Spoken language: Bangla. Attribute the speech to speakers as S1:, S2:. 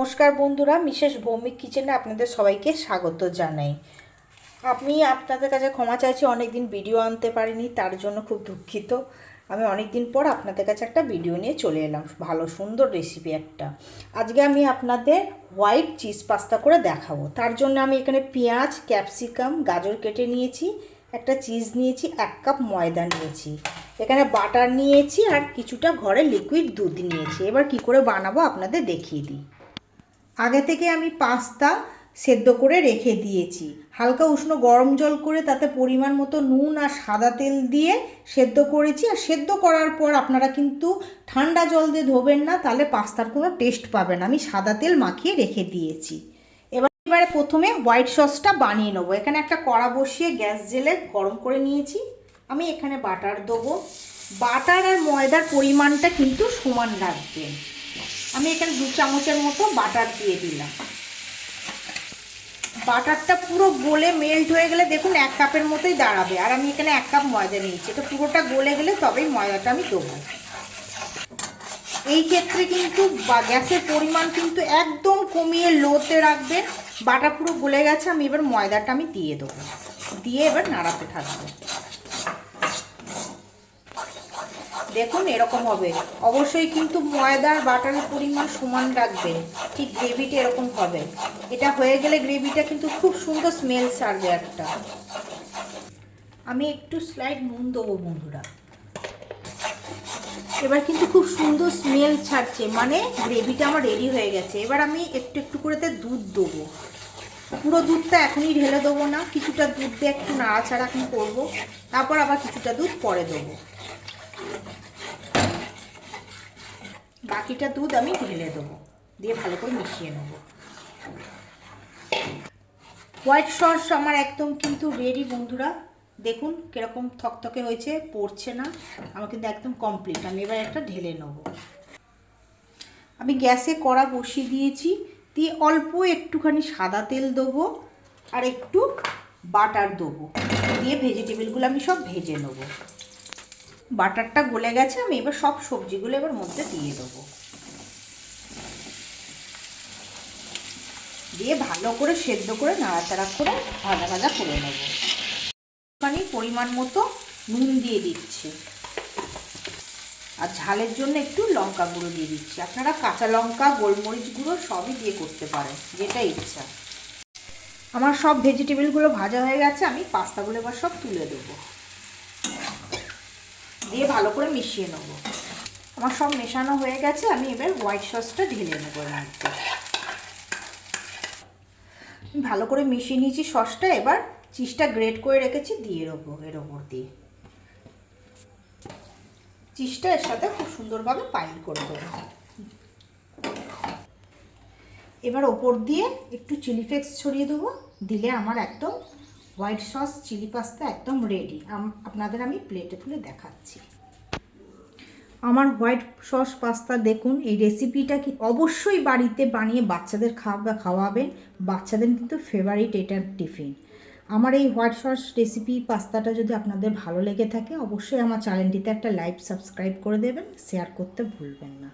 S1: নমস্কার বন্ধুরা, মিসেস ভৌমিক কিচেনে আপনাদের সবাইকে স্বাগত জানাই। আমি আপনাদের কাছে ক্ষমা চাইছি, অনেক দিন ভিডিও আনতে পারিনি, তার জন্য খুব দুঃখিত। আমি অনেক দিন পর আপনাদের কাছে একটা ভিডিও নিয়ে চলে এলাম, ভালো সুন্দর রেসিপি একটা। আজকে আমি আপনাদের হোয়াইট চিজ পাস্তা করে দেখাবো। তার জন্য আমি এখানে পেঁয়াজ, ক্যাপসিকাম, গাজর কেটে নিয়েছি, একটা চিজ নিয়েছি, 1 কাপ ময়দা নিয়েছি, এখানে বাটার নিয়েছি, আর কিছুটা ঘরে লিকুইড দুধ নিয়েছি। এবার কি করে বানাবো আপনাদের দেখিয়ে দিই। আগে থেকে আমি পাস্তা সেদ্ধ করে রেখে দিয়েছি, হালকা উষ্ণ গরম জল করে তাতে পরিমাণ মতো নুন আর সাদা তেল দিয়ে সেদ্ধ করেছি। আর সেদ্ধ করার পর আপনারা কিন্তু ঠান্ডা জল দিয়ে ধোবেন না, তাহলে পাস্তার কোনো টেস্ট পাবেন। আমি সাদা তেল মাখিয়ে রেখে দিয়েছি। এবারে প্রথমে হোয়াইট সসটা বানিয়ে নেবো। এখানে একটা কড়া বসিয়ে গ্যাস জেলে গরম করে নিয়েছি। আমি এখানে বাটার দেবো। বাটার আর ময়দার পরিমাণটা কিন্তু সমান রাখবেন। আমি এখানে 2 চামচের মতো বাটার দিয়ে দিলাম। বাটারটা পুরো গলে মেল্ট হয়ে গেলে দেখুন 1 কাপের মতোই দাঁড়াবে। আর আমি এখানে 1 কাপ ময়দা নিয়েছি, এটা পুরোটা গলে গেলে তবেই ময়দাটা আমি দেবো। এই ক্ষেত্রে কিন্তু গ্যাসের পরিমাণ কিন্তু একদম কমিয়ে লোতে রাখবেন। বাটা পুরো গলে গেছে, আমি এবার ময়দাটা আমি দিয়ে দেবো, দিয়ে এবার নাড়াতে থাকবো। দেখুন এরকম হবে। অবশ্যই কিন্তু ময়দার বাটারের পরিমাণ সমান রাখবেন, ঠিক গ্রেভিটা এরকম হবে। এটা হয়ে গেলে গ্রেভিটা কিন্তু খুব সুন্দর স্মেল ছাড়বে একটা। আমি একটু স্লাইড নুন দেবো বন্ধুরা। এবার কিন্তু খুব সুন্দর স্মেল ছাড়ছে, মানে গ্রেভিটা আমার রেডি হয়ে গেছে। এবার আমি একটু একটু করে দুধ দেবো। পুরো দুধটা এখনই ঢেলে দেবো না, কিছুটা দুধ দিয়ে একটু নাড়াচাড়া এখন করবো, তারপর আবার কিছুটা দুধ পরে দেবো। বাকিটা দুধ আমি ঢেলে দেবো, দিয়ে ভালো করে মিশিয়ে নেব। হোয়াইট সস আমার একদম কিন্তু রেডি বন্ধুরা। দেখুন কীরকম থকথকে হয়েছে, পড়ছে না, আমার কিন্তু একদম কমপ্লিট। আমি এবার একটা ঢেলে নেব। আমি গ্যাসে কড়া বসিয়ে দিয়েছি, দিয়ে অল্প একটুখানি সাদা তেল দেবো আর একটু বাটার দেবো, দিয়ে ভেজিটেবলগুলো আমি সব ভেজে নেব। বাটারটা গলে গেছে, আমি এবার সব সবজিগুলো এবার মধ্যে দিয়ে দেবো, দিয়ে ভালো করে সেদ্ধ করে নাড়াচাড়া করে ভাজা ভাজা করে নেব। মানে পরিমাণ মতো নুন দিয়ে দিচ্ছি, আর ঝালের জন্য একটু লঙ্কা গুঁড়ো দিয়ে দিচ্ছি। আপনারা কাঁচা লঙ্কা, গোলমরিচ গুঁড়ো সবই দিয়ে করতে পারেন, যেটা ইচ্ছা। আমার সব ভেজিটেবলগুলো ভাজা হয়ে গেছে, আমি পাস্তাগুলো এবার সব তুলে দেবো, দিয়ে ভালো করে মিশিয়ে নেব। আমার সব মেশানো হয়ে গেছে, আমি এবার হোয়াইট সসটা ঢেলে নেবো রাখতে। ভালো করে মিশিয়ে নিয়েছি সসটা। এবার চিজটা গ্রেট করে রেখেছি দিয়ে দেবো এর ওপর দিয়ে। চিজটা এর সাথে খুব সুন্দরভাবে পাইল করে দেবো। এবার ওপর দিয়ে একটু চিলি ফ্লেক্স ছড়িয়ে দেবো, দিলে আমার একদম হোয়াইট সস চিলি পাস্তা একদম রেডি। আপনাদের আমি প্লেটে তুলে দেখাচ্ছি। আমার হোয়াইট সস পাস্তা দেখুন। এই রেসিপিটা কি অবশ্যই বাড়িতে বানিয়ে বাচ্চাদের খাওয়াবেন। বাচ্চাদের কিন্তু ফেভারিট এটা টিফিন। আমার এই হোয়াইট সস রেসিপি পাস্তাটা যদি আপনাদের ভালো লেগে থাকে, অবশ্যই আমার চ্যানেলটিতে একটা লাইক সাবস্ক্রাইব করে দেবেন, শেয়ার করতে ভুলবেন না।